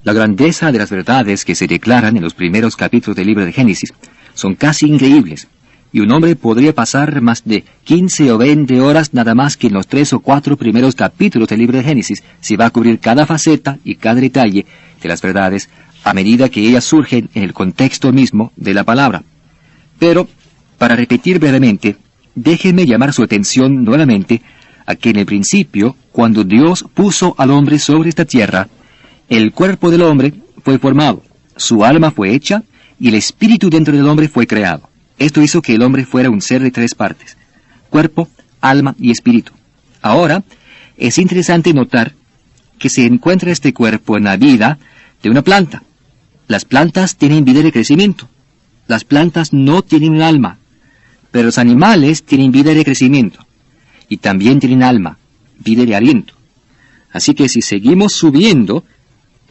La grandeza de las verdades que se declaran en los primeros capítulos del libro de Génesis son casi increíbles, y un hombre podría pasar más de 15 o 20 horas nada más que en los 3 o 4 primeros capítulos del libro de Génesis si va a cubrir cada faceta y cada detalle de las verdades a medida que ellas surgen en el contexto mismo de la palabra. Pero, para repetir brevemente, déjenme llamar su atención nuevamente a que en el principio, cuando Dios puso al hombre sobre esta tierra, el cuerpo del hombre fue formado, su alma fue hecha, y el espíritu dentro del hombre fue creado. Esto hizo que el hombre fuera un ser de 3 partes, cuerpo, alma y espíritu. Ahora, es interesante notar que se encuentra este cuerpo en la vida de una planta. Las plantas tienen vida de crecimiento. Las plantas no tienen un alma, pero los animales tienen vida de crecimiento. Y también tienen alma, vida de aliento. Así que si seguimos subiendo,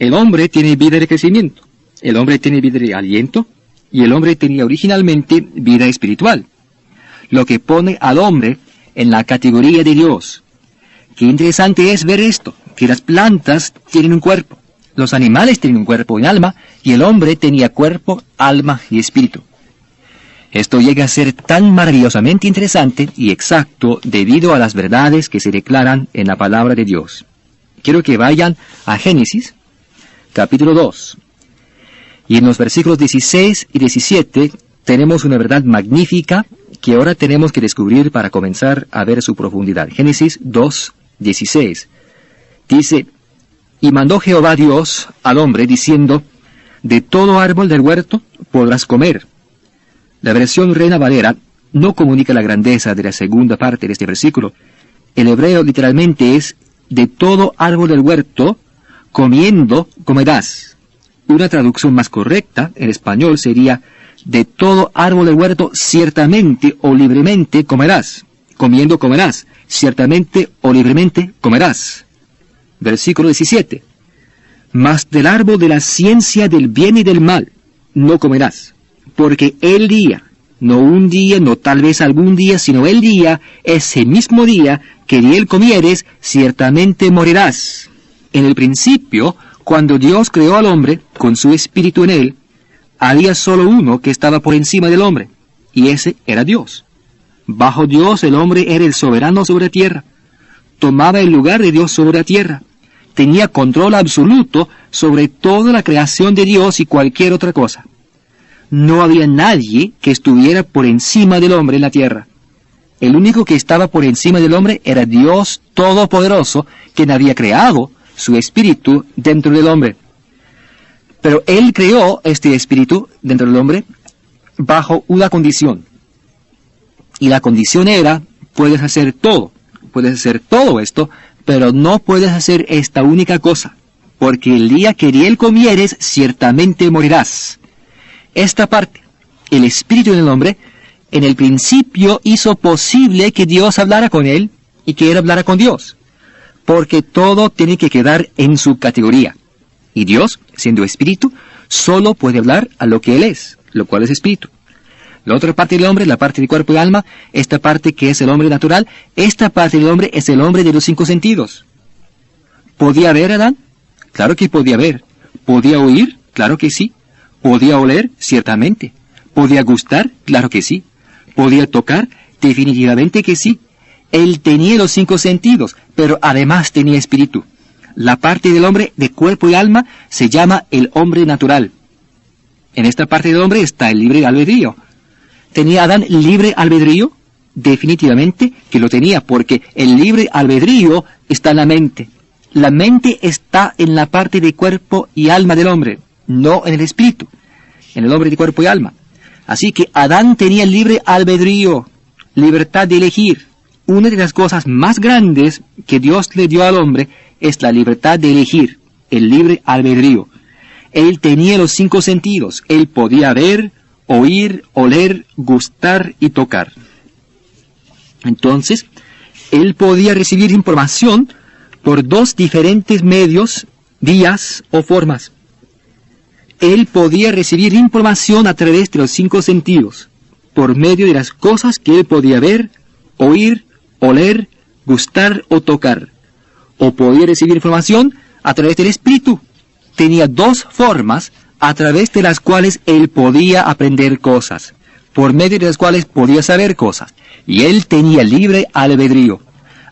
el hombre tiene vida de crecimiento, el hombre tiene vida de aliento, y el hombre tenía originalmente vida espiritual, lo que pone al hombre en la categoría de Dios. Qué interesante es ver esto, que las plantas tienen un cuerpo, los animales tienen un cuerpo y alma, y el hombre tenía cuerpo, alma y espíritu. Esto llega a ser tan maravillosamente interesante y exacto debido a las verdades que se declaran en la palabra de Dios. Quiero que vayan a Génesis, capítulo 2. Y en los versículos 16 y 17 tenemos una verdad magnífica que ahora tenemos que descubrir para comenzar a ver su profundidad. Génesis 2, 16. Dice: y mandó Jehová Dios al hombre diciendo: de todo árbol del huerto podrás comer. La versión Reina Valera no comunica la grandeza de la segunda parte de este versículo. El hebreo literalmente es: de todo árbol del huerto comiendo comerás. Una traducción más correcta en español sería: de todo árbol del huerto ciertamente o libremente comerás. Comiendo comerás, ciertamente o libremente comerás. Versículo 17. Mas del árbol de la ciencia del bien y del mal no comerás, porque el día, no un día, no tal vez algún día, sino el día, ese mismo día que de él comieres, ciertamente morirás. En el principio, cuando Dios creó al hombre, con su espíritu en él, había solo uno que estaba por encima del hombre, y ese era Dios. Bajo Dios el hombre era el soberano sobre la tierra, tomaba el lugar de Dios sobre la tierra, tenía control absoluto sobre toda la creación de Dios y cualquier otra cosa. No había nadie que estuviera por encima del hombre en la tierra. El único que estaba por encima del hombre era Dios Todopoderoso, quien había creado su espíritu dentro del hombre. Pero Él creó este espíritu dentro del hombre bajo una condición. Y la condición era: puedes hacer todo esto, pero no puedes hacer esta única cosa, porque el día que de él comieres, ciertamente morirás. Esta parte, el espíritu del hombre, en el principio hizo posible que Dios hablara con él y que él hablara con Dios, porque todo tiene que quedar en su categoría. Y Dios, siendo espíritu, solo puede hablar a lo que él es, lo cual es espíritu. La otra parte del hombre, la parte de cuerpo y alma, esta parte que es el hombre natural, esta parte del hombre es el hombre de los 5 sentidos. ¿Podía ver Adán? Claro que podía ver. ¿Podía oír? Claro que sí. ¿Podía oler? Ciertamente. ¿Podía gustar? Claro que sí. ¿Podía tocar? Definitivamente que sí. Él tenía los 5 sentidos, pero además tenía espíritu. La parte del hombre de cuerpo y alma se llama el hombre natural. En esta parte del hombre está el libre albedrío. ¿Tenía Adán libre albedrío? Definitivamente que lo tenía, porque el libre albedrío está en la mente. La mente está en la parte de cuerpo y alma del hombre, no en el espíritu, en el hombre de cuerpo y alma. Así que Adán tenía libre albedrío, libertad de elegir. Una de las cosas más grandes que Dios le dio al hombre es la libertad de elegir, el libre albedrío. Él tenía los 5 sentidos, él podía ver, oír, oler, gustar y tocar. Entonces, él podía recibir información por 2 diferentes medios, vías o formas. Él podía recibir información a través de los 5 sentidos, por medio de las cosas que él podía ver, oír, oler, gustar o tocar. O podía recibir información a través del espíritu, tenía dos formas a través de las cuales él podía aprender cosas, por medio de las cuales podía saber cosas, y él tenía libre albedrío.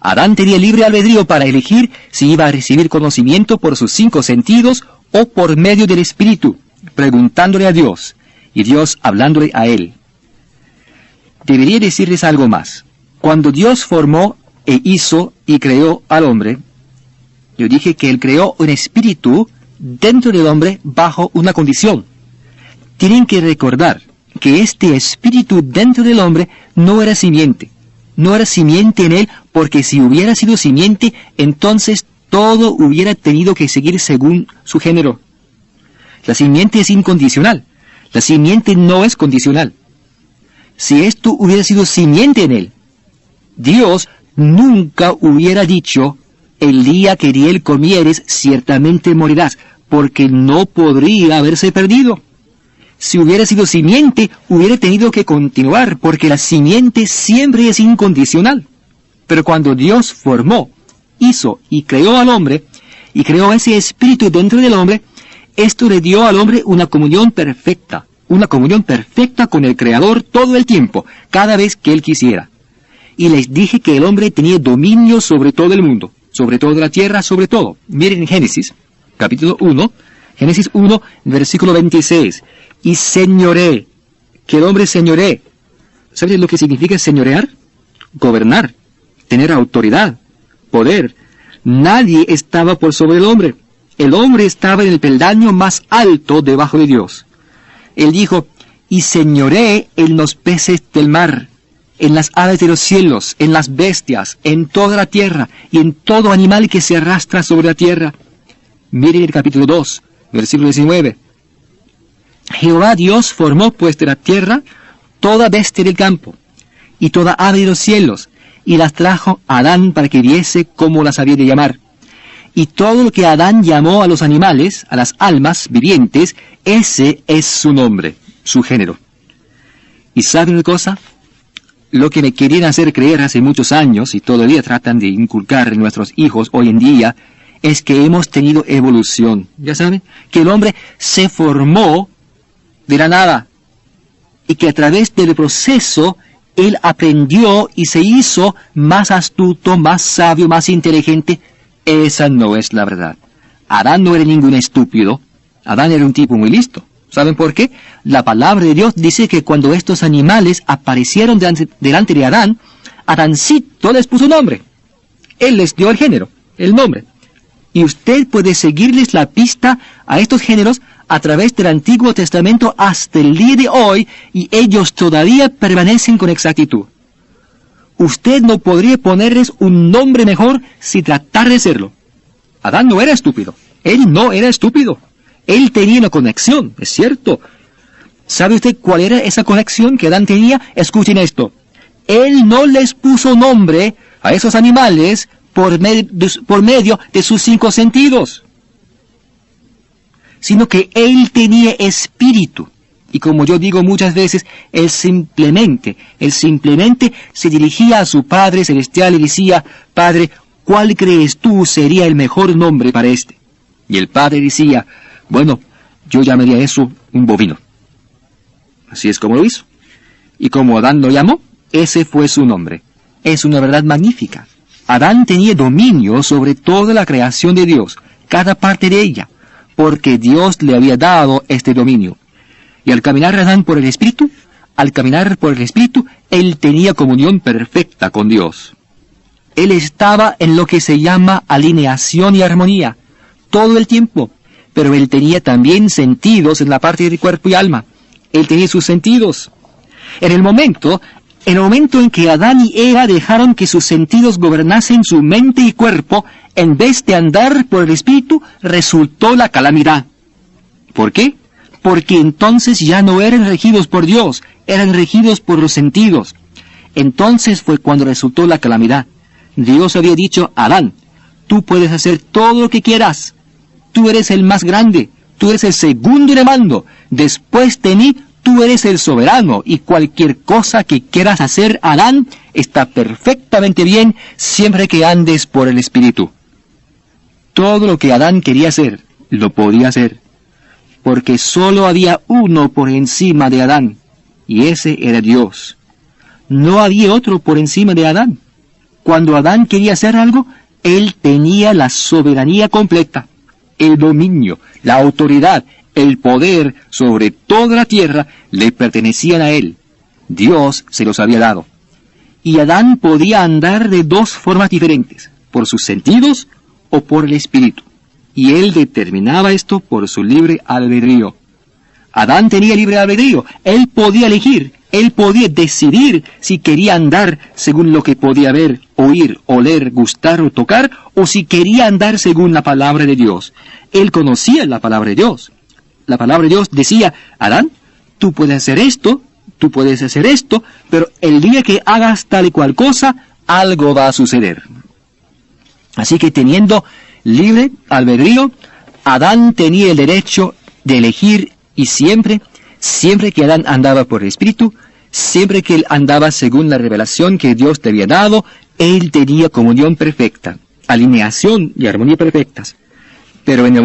Adán tenía libre albedrío para elegir si iba a recibir conocimiento por sus 5 sentidos o por medio del Espíritu, preguntándole a Dios, y Dios hablándole a él. Debería decirles algo más. Cuando Dios formó e hizo y creó al hombre, yo dije que él creó un espíritu dentro del hombre bajo una condición. Tienen que recordar que este espíritu dentro del hombre no era simiente. No era simiente en él, porque si hubiera sido simiente, entonces todo hubiera tenido que seguir según su género. La simiente es incondicional. La simiente no es condicional. Si esto hubiera sido simiente en él, Dios nunca hubiera dicho, el día que de él comieres, ciertamente morirás, porque no podría haberse perdido. Si hubiera sido simiente, hubiera tenido que continuar, porque la simiente siempre es incondicional. Pero cuando Dios formó, hizo y creó al hombre, y creó ese espíritu dentro del hombre, esto le dio al hombre una comunión perfecta con el Creador todo el tiempo, cada vez que él quisiera. Y les dije que el hombre tenía dominio sobre todo el mundo, sobre toda la tierra, sobre todo. Miren en Génesis, capítulo 1, Génesis 1, versículo 26. Y señoré, que el hombre señoré. ¿Sabes lo que significa señorear? Gobernar, tener autoridad, poder. Nadie estaba por sobre el hombre. El hombre estaba en el peldaño más alto debajo de Dios. Él dijo, y señoré en los peces del mar, en las aves de los cielos, en las bestias, en toda la tierra, y en todo animal que se arrastra sobre la tierra. Miren el capítulo 2, versículo 19. Jehová Dios formó pues de la tierra toda bestia del campo, y toda ave de los cielos, y las trajo a Adán para que viese cómo las había de llamar. Y todo lo que Adán llamó a los animales, a las almas vivientes, ese es su nombre, su género. ¿Y saben una cosa? Lo que me querían hacer creer hace muchos años, y todavía tratan de inculcar en nuestros hijos hoy en día, es que hemos tenido evolución. ¿Ya saben? Que el hombre se formó de la nada, y que a través del proceso él aprendió y se hizo más astuto, más sabio, más inteligente. Esa no es la verdad. Adán no era ningún estúpido. Adán era un tipo muy listo. ¿Saben por qué? La palabra de Dios dice que cuando estos animales aparecieron delante de Adán, Adancito les puso nombre. Él les dio el género, el nombre. Y usted puede seguirles la pista a estos géneros a través del Antiguo Testamento hasta el día de hoy, y ellos todavía permanecen con exactitud. Usted no podría ponerles un nombre mejor si tratara de hacerlo. Adán no era estúpido. Él no era estúpido. Él tenía una conexión, es cierto. ¿Sabe usted cuál era esa conexión que Adán tenía? Escuchen esto. Él no les puso nombre a esos animales por medio de sus 5 sentidos, sino que él tenía espíritu. Y como yo digo muchas veces, él simplemente se dirigía a su Padre Celestial y decía, Padre, ¿cuál crees tú sería el mejor nombre para este? Y el Padre decía, bueno, yo llamaría eso un bovino. Así es como lo hizo. Y como Adán lo llamó, ese fue su nombre. Es una verdad magnífica. Adán tenía dominio sobre toda la creación de Dios, cada parte de ella, porque Dios le había dado este dominio. Y al caminar Adán por el Espíritu, él tenía comunión perfecta con Dios. Él estaba en lo que se llama alineación y armonía, todo el tiempo, pero él tenía también sentidos en la parte de cuerpo y alma. Él tenía sus sentidos. En el momento en que Adán y Eva dejaron que sus sentidos gobernasen su mente y cuerpo, en vez de andar por el Espíritu, resultó la calamidad. ¿Por qué? Porque entonces ya no eran regidos por Dios, eran regidos por los sentidos. Entonces fue cuando resultó la calamidad. Dios había dicho a Adán, tú puedes hacer todo lo que quieras. Tú eres el más grande, tú eres el segundo en el mando. Después de mí, tú eres el soberano, y cualquier cosa que quieras hacer, Adán, está perfectamente bien siempre que andes por el Espíritu. Todo lo que Adán quería hacer, lo podía hacer, porque solo había uno por encima de Adán, y ese era Dios. No había otro por encima de Adán. Cuando Adán quería hacer algo, él tenía la soberanía completa, el dominio, la autoridad, el poder sobre toda la tierra le pertenecían a él. Dios se los había dado. Y Adán podía andar de dos formas diferentes, por sus sentidos o por el espíritu. Y él determinaba esto por su libre albedrío. Adán tenía libre albedrío. Él podía elegir, él podía decidir si quería andar según lo que podía ver, oír, oler, gustar o tocar, o si quería andar según la palabra de Dios. Él conocía la palabra de Dios. La palabra de Dios decía: Adán, tú puedes hacer esto, tú puedes hacer esto, pero el día que hagas tal y cual cosa, algo va a suceder. Así que teniendo libre albedrío, Adán tenía el derecho de elegir, y siempre que Adán andaba por el Espíritu, siempre que él andaba según la revelación que Dios le había dado, él tenía comunión perfecta, alineación y armonía perfectas. Pero en el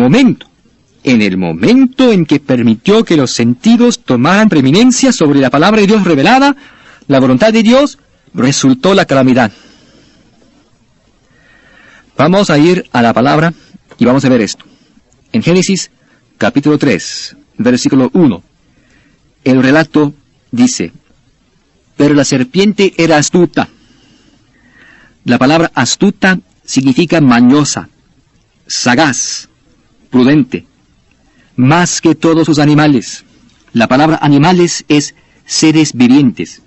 momento en que permitió que los sentidos tomaran preeminencia sobre la palabra de Dios revelada, la voluntad de Dios, resultó la calamidad. Vamos a ir a la palabra y vamos a ver esto. En Génesis, capítulo 3, versículo 1, el relato dice: pero la serpiente era astuta. La palabra astuta significa mañosa, sagaz, prudente, más que todos sus animales. La palabra animales es seres vivientes.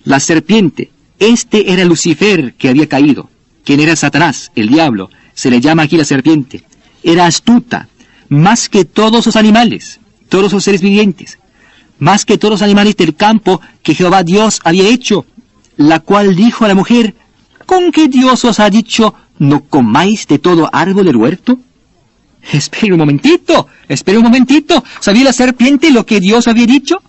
La serpiente, este era Lucifer que había caído, quien era Satanás, el diablo, se le llama aquí la serpiente. Era astuta, más que todos sus animales, todos sus seres vivientes, más que todos los animales del campo que Jehová Dios había hecho, la cual dijo a la mujer: ¿con qué Dios os ha dicho, no comáis de todo árbol del huerto? Espera un momentito. ¿Sabía la serpiente lo que Dios había dicho?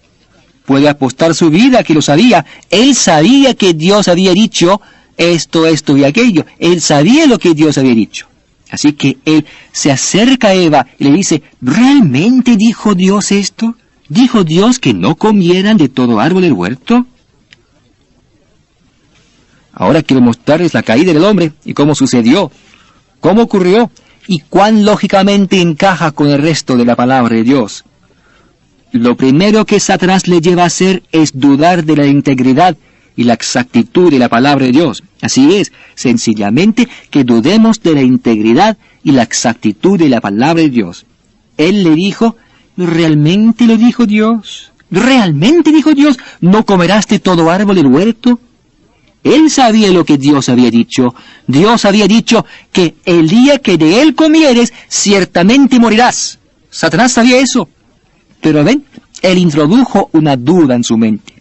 Puede apostar su vida que lo sabía. Él sabía que Dios había dicho esto y aquello. Él sabía lo que Dios había dicho. Así que él se acerca a Eva y le dice: ¿realmente dijo Dios esto? ¿Dijo Dios que no comieran de todo árbol del huerto? Ahora quiero mostrarles la caída del hombre y cómo sucedió, cómo ocurrió y cuán lógicamente encaja con el resto de la palabra de Dios. Lo primero que Satanás le lleva a hacer es dudar de la integridad y la exactitud de la palabra de Dios. Así es, sencillamente que dudemos de la integridad y la exactitud de la palabra de Dios. Él le dijo: ¿realmente lo dijo Dios? ¿Realmente dijo Dios, no comerás de todo árbol del huerto? Él sabía lo que Dios había dicho. Dios había dicho que el día que de él comieres, ciertamente morirás. Satanás sabía eso. Pero ven, él introdujo una duda en su mente.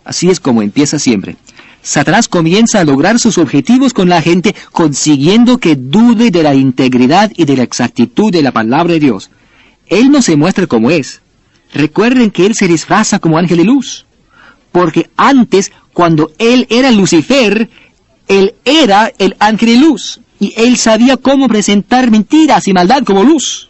Así es como empieza siempre. Satanás comienza a lograr sus objetivos con la gente, consiguiendo que dude de la integridad y de la exactitud de la palabra de Dios. Él no se muestra como es. Recuerden que él se disfraza como ángel de luz. Porque antes, cuando él era Lucifer, él era el ángel de luz. Y él sabía cómo presentar mentiras y maldad como luz.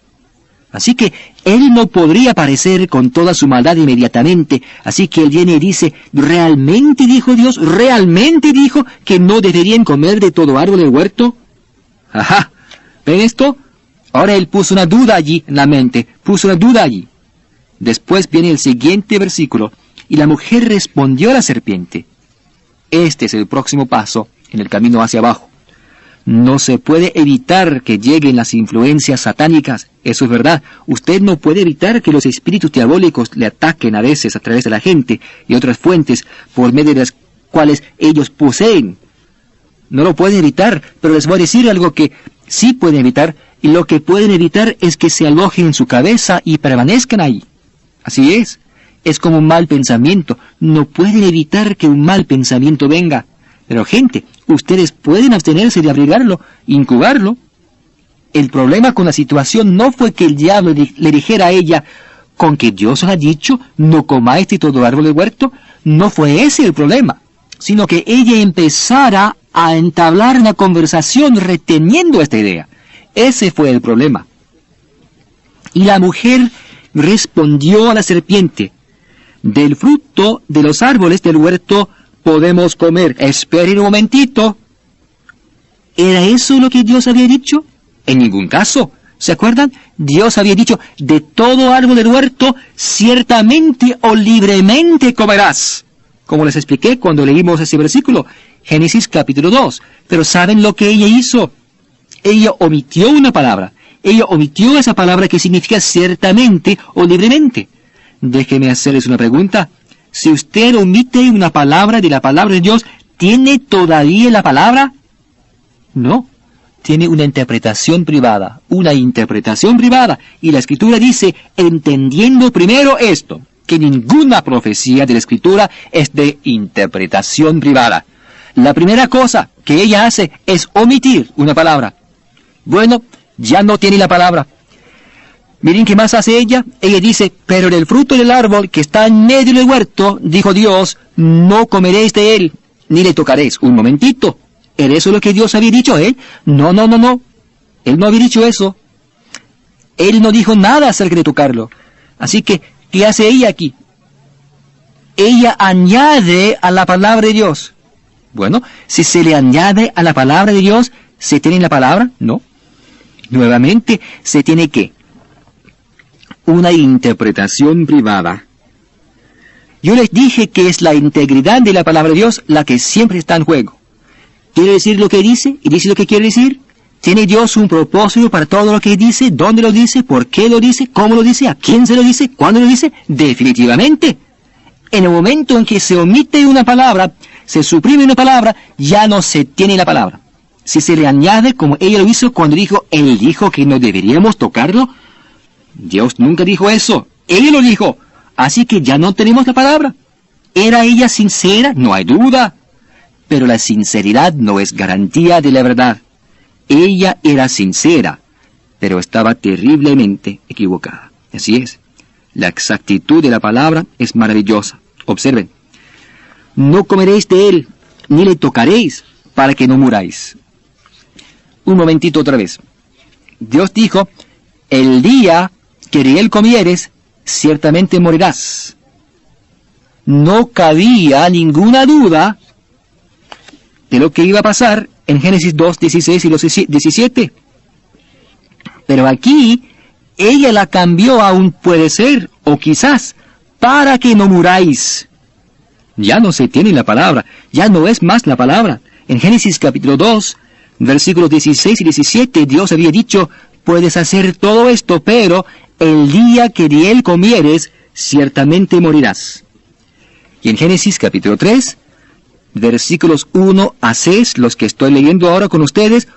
Así que él no podría aparecer con toda su maldad inmediatamente. Así que él viene y dice: ¿realmente dijo Dios? ¿Realmente dijo que no deberían comer de todo árbol del huerto? Ajá, ¿ven esto? Ahora él puso una duda allí en la mente, puso una duda allí. Después viene el siguiente versículo: y la mujer respondió a la serpiente. Este es el próximo paso en el camino hacia abajo. No se puede evitar que lleguen las influencias satánicas, eso es verdad. Usted no puede evitar que los espíritus diabólicos le ataquen a veces a través de la gente y otras fuentes por medio de las cuales ellos poseen. No lo pueden evitar, pero les voy a decir algo que sí pueden evitar, y lo que pueden evitar es que se alojen en su cabeza y permanezcan ahí. Así es como un mal pensamiento. No pueden evitar que un mal pensamiento venga. Pero gente, ustedes pueden abstenerse de abrigarlo, incubarlo. El problema con la situación no fue que el diablo le dijera a ella: con que Dios os ha dicho, no comáis de todo árbol del huerto. No fue ese el problema, sino que ella empezara a entablar una conversación reteniendo esta idea. Ese fue el problema. Y la mujer respondió a la serpiente: del fruto de los árboles del huerto podemos comer. Esperen un momentito. ¿Era eso lo que Dios había dicho? En ningún caso. ¿Se acuerdan? Dios había dicho: de todo árbol del huerto ciertamente o libremente comerás. Como les expliqué cuando leímos ese versículo, Génesis capítulo 2. Pero ¿saben lo que ella hizo? Ella omitió una palabra. Ella omitió esa palabra que significa ciertamente o libremente. Déjeme hacerles una pregunta. Si usted omite una palabra de la palabra de Dios, ¿tiene todavía la palabra? No. Tiene una interpretación privada. Una interpretación privada. Y la Escritura dice, entendiendo primero esto, que ninguna profecía de la Escritura es de interpretación privada. La primera cosa que ella hace es omitir una palabra. Bueno, ya no tiene la palabra. Miren qué más hace ella. Ella dice: pero del fruto del árbol que está en medio del huerto, dijo Dios, no comeréis de él, ni le tocaréis. Un momentito. ¿Era eso lo que Dios había dicho a él? No. Él no había dicho eso. Él no dijo nada acerca de tocarlo. Así que, ¿qué hace ella aquí? Ella añade a la palabra de Dios. Bueno, si se le añade a la palabra de Dios, ¿se tiene la palabra? No. Nuevamente, se tiene ¿qué? Una interpretación privada. Yo les dije que es la integridad de la palabra de Dios la que siempre está en juego. ¿Quiere decir lo que dice? ¿Y dice lo que quiere decir? ¿Tiene Dios un propósito para todo lo que dice? ¿Dónde lo dice? ¿Por qué lo dice? ¿Cómo lo dice? ¿A quién se lo dice? ¿Cuándo lo dice? Definitivamente. En el momento en que se omite una palabra, se suprime una palabra, ya no se tiene la palabra. Si se le añade, como ella lo hizo cuando dijo, Él dijo que no deberíamos tocarlo, Dios nunca dijo eso. Ella lo dijo. Así que ya no tenemos la palabra. ¿Era ella sincera? No hay duda. Pero la sinceridad no es garantía de la verdad. Ella era sincera, pero estaba terriblemente equivocada. Así es. La exactitud de la palabra es maravillosa. Observen. No comeréis de él, ni le tocaréis, para que no muráis. Un momentito otra vez. Dios dijo, el día que de él comieres, ciertamente morirás. No cabía ninguna duda de lo que iba a pasar en Génesis 2, 16 y los 17. Pero aquí, ella la cambió a un puede ser, o quizás, para que no muráis. Ya no se tiene la palabra, ya no es más la palabra. En Génesis capítulo 2, versículos 16 y 17, Dios había dicho, puedes hacer todo esto, pero el día que de él comieres, ciertamente morirás. Y en Génesis capítulo 3, versículos 1 a 6, los que estoy leyendo ahora con ustedes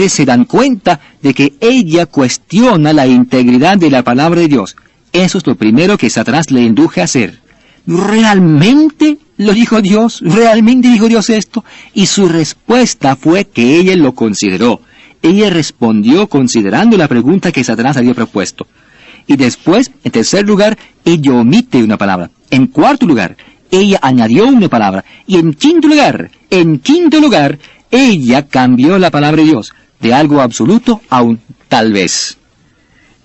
se dan cuenta de que ella cuestiona la integridad de la palabra de Dios. Eso es lo primero que Satanás le induje a hacer. ¿Realmente lo dijo Dios? ¿Realmente dijo Dios esto? Y su respuesta fue que ella lo consideró. Ella respondió considerando la pregunta que Satanás había propuesto. Y después, en tercer lugar, ella omite una palabra. En cuarto lugar, ella añadió una palabra. Y en quinto lugar, ella cambió la palabra de Dios de algo absoluto a un tal vez.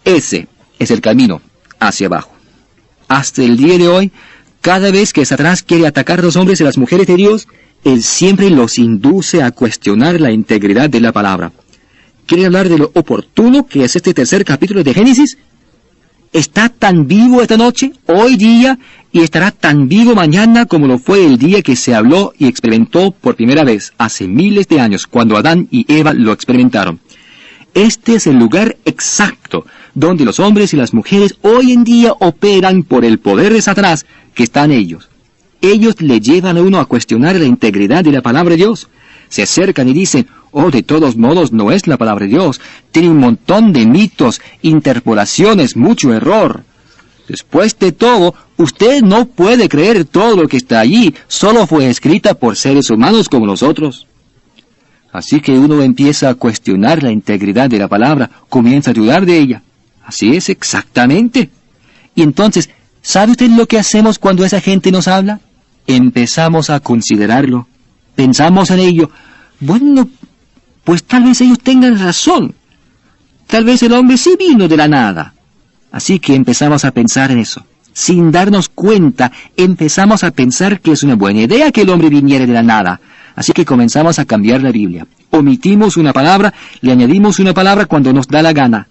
Ese es el camino hacia abajo. Hasta el día de hoy, cada vez que Satanás quiere atacar a los hombres y las mujeres de Dios, él siempre los induce a cuestionar la integridad de la palabra. ¿Quieren hablar de lo oportuno que es este tercer capítulo de Génesis? Está tan vivo esta noche, hoy día, y estará tan vivo mañana como lo fue el día que se habló y experimentó por primera vez, hace miles de años, cuando Adán y Eva lo experimentaron. Este es el lugar exacto donde los hombres y las mujeres hoy en día operan por el poder de Satanás que está en ellos. Ellos le llevan a uno a cuestionar la integridad de la palabra de Dios. Se acercan y dicen, oh, de todos modos no es la palabra de Dios. Tiene un montón de mitos, interpolaciones, mucho error. Después de todo, usted no puede creer todo lo que está allí. Solo fue escrita por seres humanos como nosotros. Así que uno empieza a cuestionar la integridad de la palabra, comienza a dudar de ella. Así es, exactamente. Y entonces, ¿sabe usted lo que hacemos cuando esa gente nos habla? Empezamos a considerarlo. Pensamos en ello. Bueno, pues tal vez ellos tengan razón. tal vez el hombre sí vino de la nada. Así que empezamos a pensar en eso. Sin darnos cuenta, empezamos a pensar que es una buena idea que el hombre viniera de la nada. Así que comenzamos a cambiar la Biblia. Omitimos una palabra, le añadimos una palabra cuando nos da la gana.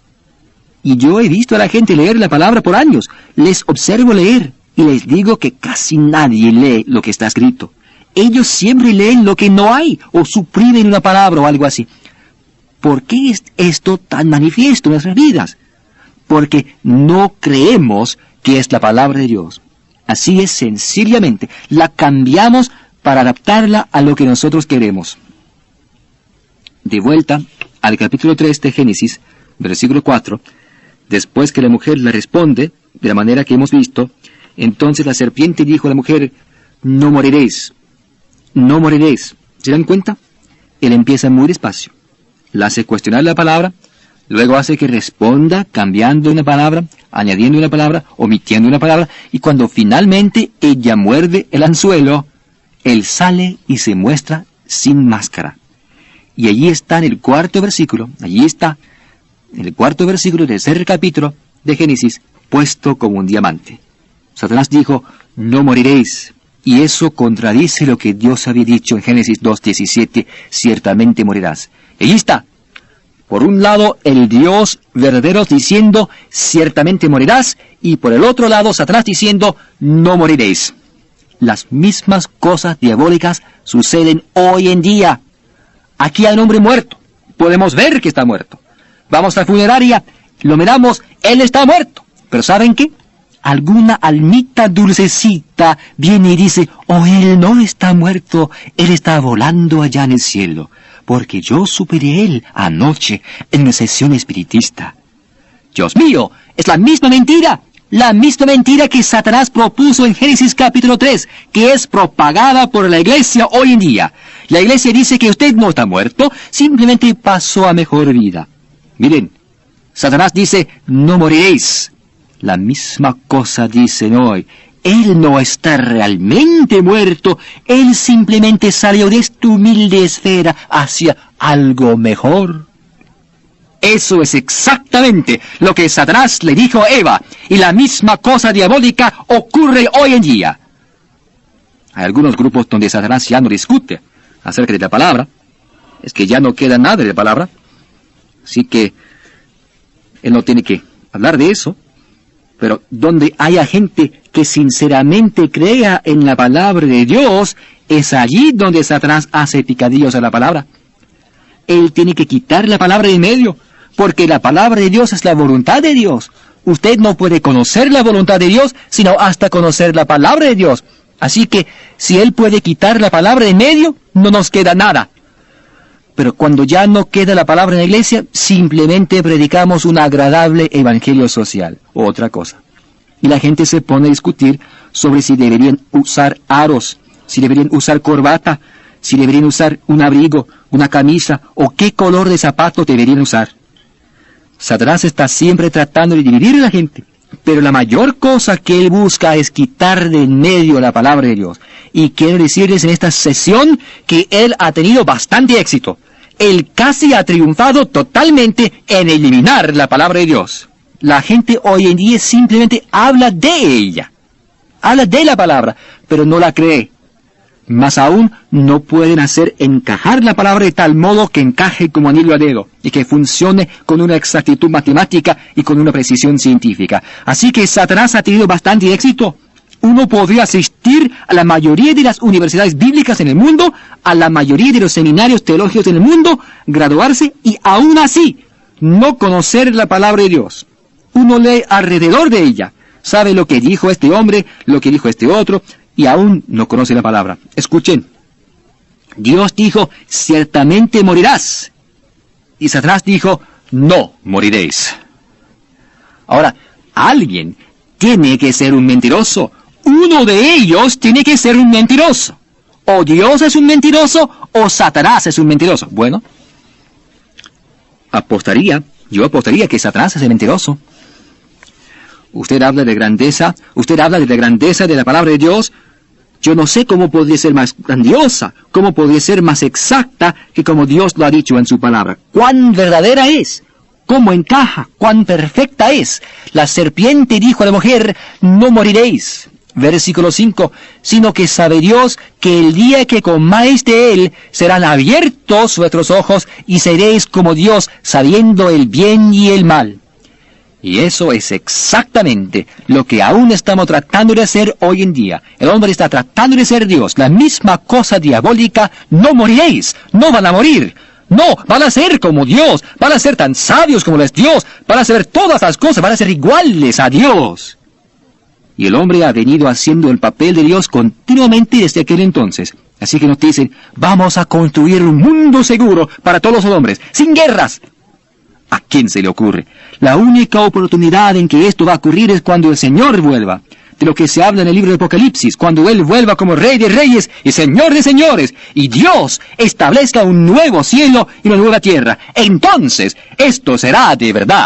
Y yo he visto a la gente leer la palabra por años. Les observo leer y les digo que casi nadie lee lo que está escrito. Ellos siempre leen lo que no hay o suprimen una palabra o algo así. ¿Por qué es esto tan manifiesto en nuestras vidas? Porque no creemos que es la palabra de Dios. Así es, sencillamente, la cambiamos para adaptarla a lo que nosotros queremos. De vuelta al capítulo 3 de Génesis, versículo 4, después que la mujer le responde, de la manera que hemos visto, entonces la serpiente dijo a la mujer, no moriréis, no moriréis. ¿Se dan cuenta? Él empieza muy despacio, la hace cuestionar la palabra, luego hace que responda cambiando una palabra, añadiendo una palabra, omitiendo una palabra, y cuando finalmente ella muerde el anzuelo, él sale y se muestra sin máscara. Y allí está en el cuarto versículo, allí está, en el cuarto versículo del tercer capítulo de Génesis, puesto como un diamante. Satanás dijo, no moriréis. Y eso contradice lo que Dios había dicho en Génesis 2:17, ciertamente morirás. Y allí está. Por un lado, el Dios verdadero diciendo, ciertamente morirás, y por el otro lado, Satanás diciendo, no moriréis. Las mismas cosas diabólicas suceden hoy en día. Aquí hay un hombre muerto. Podemos ver que está muerto. Vamos a la funeraria, lo miramos, él está muerto. Pero ¿saben qué? Alguna almita dulcecita viene y dice, oh, él no está muerto, él está volando allá en el cielo. Porque yo supe de él anoche en una sesión espiritista. Dios mío, es la misma mentira que Satanás propuso en Génesis capítulo 3, que es propagada por la iglesia hoy en día. La iglesia dice que usted no está muerto, simplemente pasó a mejor vida. Miren, Satanás dice, no moriréis. La misma cosa dicen hoy. Él no está realmente muerto, él simplemente salió de esta humilde esfera hacia algo mejor. Eso es exactamente lo que Satanás le dijo a Eva, y la misma cosa diabólica ocurre hoy en día. Hay algunos grupos donde Satanás ya no discute acerca de la palabra, es que ya no queda nada de la palabra, así que él no tiene que hablar de eso. Pero donde haya gente que sinceramente crea en la palabra de Dios, es allí donde Satanás hace picadillos a la palabra. Él tiene que quitar la palabra de en medio, porque la palabra de Dios es la voluntad de Dios. Usted no puede conocer la voluntad de Dios, sino hasta conocer la palabra de Dios. Así que, si él puede quitar la palabra de en medio, no nos queda nada. Pero cuando ya no queda la palabra en la iglesia, simplemente predicamos un agradable evangelio social, o otra cosa. Y la gente se pone a discutir sobre si deberían usar aros, si deberían usar corbata, si deberían usar un abrigo, una camisa, o qué color de zapato deberían usar. Satanás está siempre tratando de dividir a la gente, pero la mayor cosa que él busca es quitar de en medio la palabra de Dios. Y quiero decirles en esta sesión que él ha tenido bastante éxito. Él casi ha triunfado totalmente en eliminar la palabra de Dios. La gente hoy en día simplemente habla de ella. Habla de la palabra, pero no la cree. Más aún, no pueden hacer encajar la palabra de tal modo que encaje como anillo al dedo y que funcione con una exactitud matemática y con una precisión científica. Así que Satanás ha tenido bastante éxito. Uno podría asistir a la mayoría de las universidades bíblicas en el mundo, a la mayoría de los seminarios teológicos en el mundo, graduarse y aún así no conocer la palabra de Dios. Uno lee alrededor de ella, sabe lo que dijo este hombre, lo que dijo este otro, y aún no conoce la palabra. Escuchen, Dios dijo, ciertamente morirás. Y Satanás dijo, no moriréis. Ahora, alguien tiene que ser un mentiroso. Uno de ellos tiene que ser un mentiroso. O Dios es un mentiroso, o Satanás es un mentiroso. Bueno, yo apostaría que Satanás es el mentiroso. Usted habla de grandeza, usted habla de la grandeza de la palabra de Dios. Yo no sé cómo podría ser más grandiosa, cómo podría ser más exacta que como Dios lo ha dicho en su palabra. ¿Cuán verdadera es? cómo encaja, cuán perfecta es. La serpiente dijo a la mujer, no moriréis. Versículo 5, sino que sabe Dios que el día que comáis de él, serán abiertos vuestros ojos y seréis como Dios, sabiendo el bien y el mal. Y eso es exactamente lo que aún estamos tratando de hacer hoy en día. El hombre está tratando de ser Dios, la misma cosa diabólica, no moriréis, no van a morir. No, van a ser como Dios, van a ser tan sabios como es Dios, van a saber todas las cosas, van a ser iguales a Dios. Y el hombre ha venido haciendo el papel de Dios continuamente desde aquel entonces. Así que nos dicen, vamos a construir un mundo seguro para todos los hombres, sin guerras. ¿A quién se le ocurre? La única oportunidad en que esto va a ocurrir es cuando el Señor vuelva. De lo que se habla en el libro de Apocalipsis, cuando Él vuelva como Rey de Reyes y Señor de Señores, y Dios establezca un nuevo cielo y una nueva tierra. Entonces, esto será de verdad.